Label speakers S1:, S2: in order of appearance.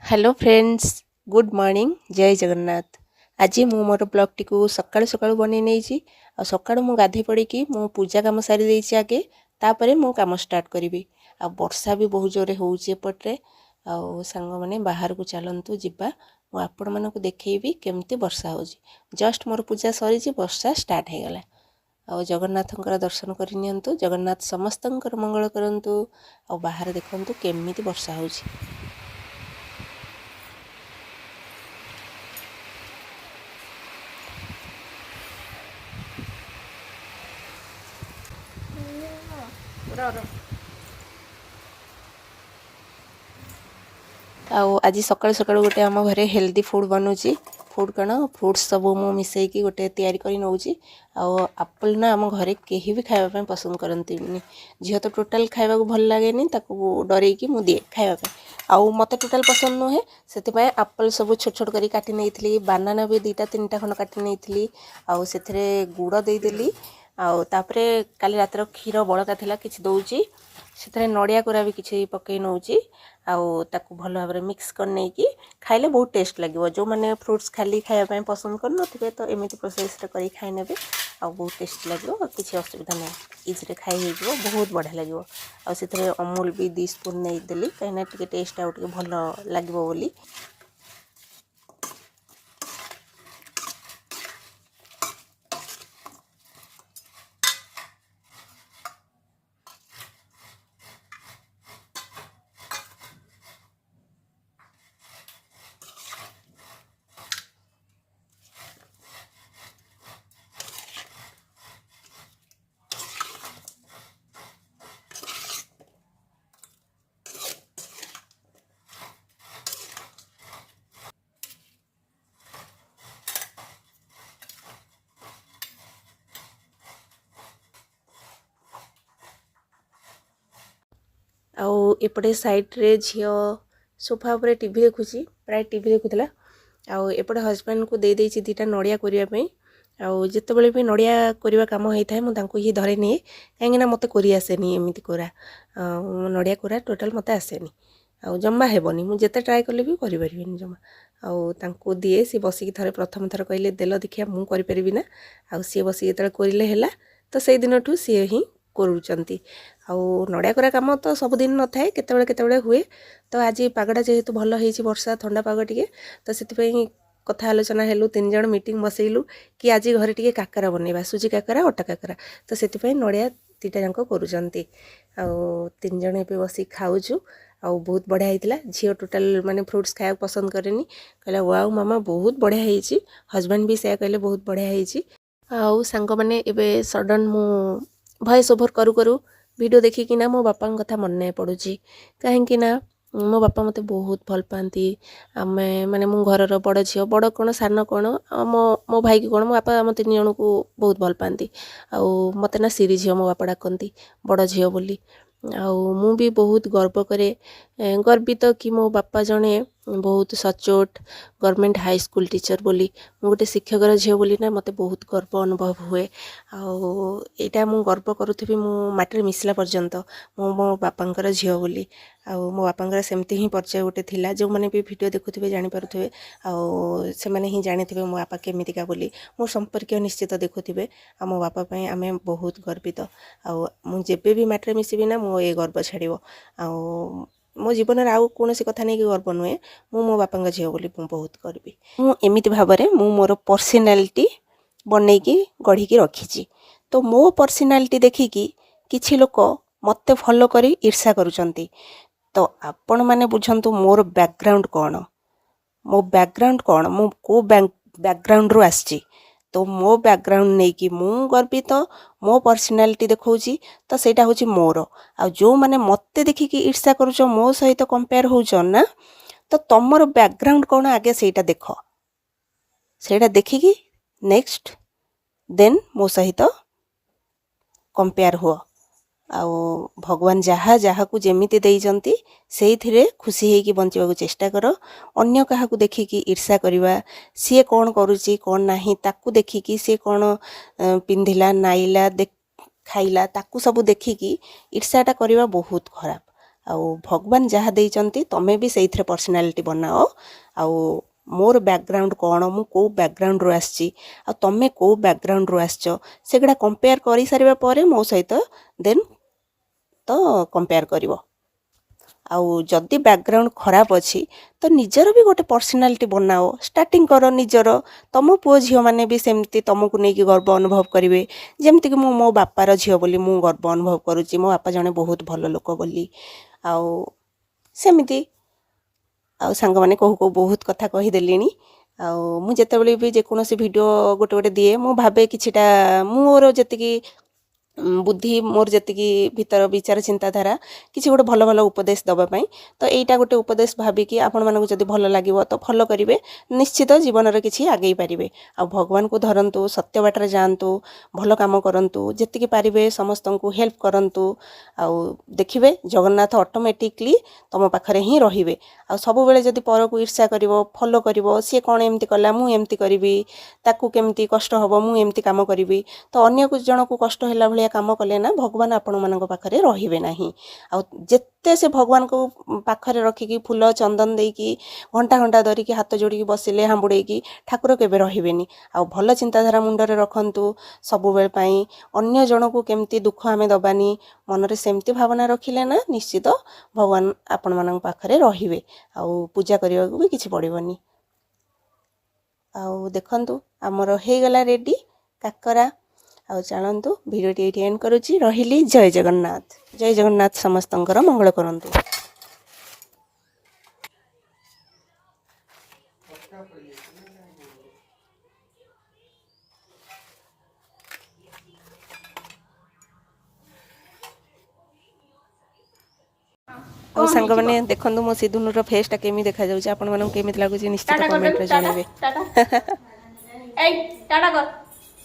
S1: Hello friends, good morning. जय जगन्नाथ। आज मु मोर ब्लॉग टी सकाळु सकाळु बनै नहीं आ सकाळु मु गाधे पड़ी मु पूजा काम सारी देछि आगे तापरे मु काम स्टार्ट करी। आ वर्षा भी बहुत जोरे होउछि एपटरे। आ सांग माने बाहर को चलंतु जिबा मु आपण मानको देखैबी केमती वर्षा होउछि। जस्ट मोर पूजा सरी छि, वर्षा स्टार्ट हे गला। आ जगन्नाथंकर दर्शन करि नियंतु। जगन्नाथ समस्तंकर मंगल करंतु। आ बाहर देखंतु केमिति वर्षा होउछि। आज सकाळु सकाळु गोटे आम घरे हेल्दी फूड बनूची। फूड कण फ्रुट्स सब मु मिसैकी गोटे तैयारी करी नौची। आप्पल ना आम घरे केही भी खाइबा पसंद करती। झील तो टोटाल खाइबा भल लगे ताकू डरैकी मु दिए खाइबा। आउ मते टोटाल पसंद नुहे से आप्पल सब छोट छोट करी काटी नहीं। बानाना भी 2-3टा खंड काटी नहीं। आउ से गुड़ देदेली। आउे काली रातर क्षीर बड़का थिला किछि दौची से नड़िया कोरा भी किछि पकई नौची। ताकू भल भाव मिक्स कर नहीं कि खाइले बहुत टेस्ट लगे। जो मैंने फ्रुट्स खाली खायापी पसंद कर थे तो एमती प्रोसेस कर खाई ने बहुत टेस्ट लगे। किसी असुविधा ना इजी खाई हो बहुत बढ़िया लगे। आउ अमूल भी 2 स्पून नहीं देली कहीं टेस्ट आउ भल लगे बोली। एपटे साइड्रे झील सोफा पर टीवी देखुची, प्राय टीवी देखुला। एपटे हजबैंड को दे देछि 2टा नड़िया करने। जितेबाला भी नड़िया करवा कम होता है मुझे ही धरे निए कहीं मत कर आसेनी एमती कोरा। नड़िया कोरा टोटाल मत आसेनी। जमा हेबनी मुझे ट्राए कले भी करें जमा। आउ दिए सी बसिक थे प्रथम थर कहले देल देखिया मुझे करें ना। सी बसिक जो करें तो से दिन ठू सी ही करूचंती। नड़िया कोरा काम तो सबुदिन न थाए केतबेले हुए। तो आज पागटा जेहेतु भल होइछि वर्षा ठंडा पाग टिके तो से कथा आलोचना हेलु 3 जण मीटिंग बसैलु कि आज घरे टिके काकरा बनैबा सुजी काकरा अटा काकरा। तो से नड़िया 2टा जाक करूचंती। 3 जण ए बसी खाऊछु। बहुत बढ़िया होता। झील टोटाल माने फ्रुट्स खाया पसंद करेनी कहला वाओ मामा बहुत बढ़िया होइछि। हजबैंड भी से कहले बहुत बढ़िया होइछि। सांग माने एबे सडन मु वॉइस ओवर करू करू वीडियो देखिकिना मो बापा कथा मन पड़ुची। कहीं मो बापा मते बहुत भल पाती। आमे माने मो घर बड़ झील बड़ कौन सान कौन मो भाई की कौन मो बापा आम 3 जन को बहुत भल पाती। मते ना सीरी झील मो बापा डाकती बड़ झील बोली। मु भी बहुत गर्व करे गर्वित कि मो बापा जने बहुत सचोट गवर्नमेंट हाई स्कूल टीचर बोली। मु गोटे शिक्षकर झील बोली ना मते बहुत गर्व अनुभव हुए। एटा मु गर्व करुथबी मु माटर मिसला पर्यंत मो बापांकर झील बोली। मो बापांकर सेमती ही परिचय गोटे थिला। जो माने भी वीडियो देखुथिबे जानि पारुथिबे से माने ही जानिथिबे मो बापा केमितिका बोली। मो संपर्क निश्चित देखुथिबे। मो बापा पई आमे बहुत गर्वित। मु जेबे भी माटर मिसिबी ना मो ए गर्व छाड़िबो। मो जीवन आउ कौन कथा नहीं कि गर्व नुहे मो बापा झील बोली बहुत करबी। मु एमिति भाबरे मु मोर पर्सनालिटी बनैकी गढ़ी रखी। तो मो पर्सनालिटी देखिकी किछि लोक मते फॉलो करी ईर्षा करुचंती। तो आपण माने बुझंतु मोर बैकग्राउंड कौन, मो बैकग्राउंड कौन, मो को बैकग्राउंड रु आछि। तो मो बैकग्राउंड नहीं कि मु गर्वित मो पर्सनालिटी देखौची। तो सेटा होची मोर। आ जो माने मते देखिकी ईर्षा करूचो मो सहित कंपेयर होउचो ना तो तमर बैकग्राउंड कौन आगे सेटा देख। सेटा देखिकी नेक्स्ट देन मो सहित कंपेयर हुआ। भगवान जहा जहा को जेमिति देइचंती सेइथिरे खुशी हेकी बंचिबाकू चेष्टा कर। अन्य काहाकू देखिकी ईर्षा करिवा सी कौन करुची कौन नाही ताकू देखिकी सी कौन पिंधिला नाइला खाइला ताकू सब देखिकी ईर्षाटा करिवा बहुत खराब। आउ भगवान जहाँ देइचंती तमे भी सेइथरे पर्सनालिटी बनाओ आउ मोर बैकग्राउंड कौन मु को बैकग्राउंड रो आसची आ तमे को बैकग्राउंड रो आसचो सेगुड़ा कंपेयर करि सारिबा परे मो सहित देन तो कंपेयर करिवो आउ जदि बैकग्राउंड खराब अच्छी तो निजर भी गोटे पर्सनालिटी बनाओ स्टार्टिंग कर निजर तुम पुओ झील मैंने भी सेमती तुमको नहीं गर्व अनुभव करेंगे जमती कि मो बापार झील बोली मु गर्व अनुभव करुच्ची मो बापा जने बहुत भल लोक बोली आउ सेमती आउ सांग मैंने कहू कहू बहुत कथा कहीदेली आउ मु जेतेबेले भी जेकोसी वीडियो गोटे गोटे दिए मु भावे किछिटा मोर जेतिकी बुद्धि मोर जी भीतर विचार चिंताधारा किसी गोटे भल भल उपदेश दवापाई तो यहीटा गोटे उपदेश भाविकी आपण मानक जदि भल लगे तो फॉलो करेंगे निश्चित जीवन में किसी आगे पारे आ भगवान को धरतु सत्य बाटर जातु भल कम करूँ जी पारे समस्त को हेल्प करूँ आउ देखिए जगन्नाथ ऑटोमेटिकली तुम पाखरे ही रे आ सब बेले जदि पर को ईर्ष्या कर फॉलो कर सी कौन एमती कला मु एमती करी ताकू केमती कष्ट हम मु एमती काम करी तो अन्य जन को कष्ट है भाया काम कले ना भगवान आपण मान पाखरे रहिबे नाही आ जेते से भगवान को पाखरे रखिकी फूल चंदन देकी घंटा घंटा धरिकी हाथ जोड़ी बसिले हांबुड़ेकी ठाकुर केबे रहिबेनी आ भल चिंताधारा मुंडरे रखंतु सबु बेल पई अन्य जन को केमती दुख आमे दबानी मनरे सेमती भावना रखिले ना निश्चित भगवान आपण मान पाखरे रहिबे आ पूजा करिया भी किछि पड़िबनी आ देखंतु हमर हे गला रेडी काकरा आउ चलतु भिडियोटी ये एंड करुच्ची रही जय जगन्नाथ समस्तंकर मंगल करंतु। ଆଉ ସାଙ୍ଗମାନେ ଦେଖନ୍ତୁ ମୋ ସିଧୁନୁର ଫେସ୍ଟା କେମିତି ଦେଖାଯାଉଛି ଆପଣମାନଙ୍କୁ କେମିତି ଲାଗୁଛି ନିଶ୍ଚିତ କମେଣ୍ଟରେ ଜଣାଇବେ।
S2: ଏଇ ଟାଟା କର।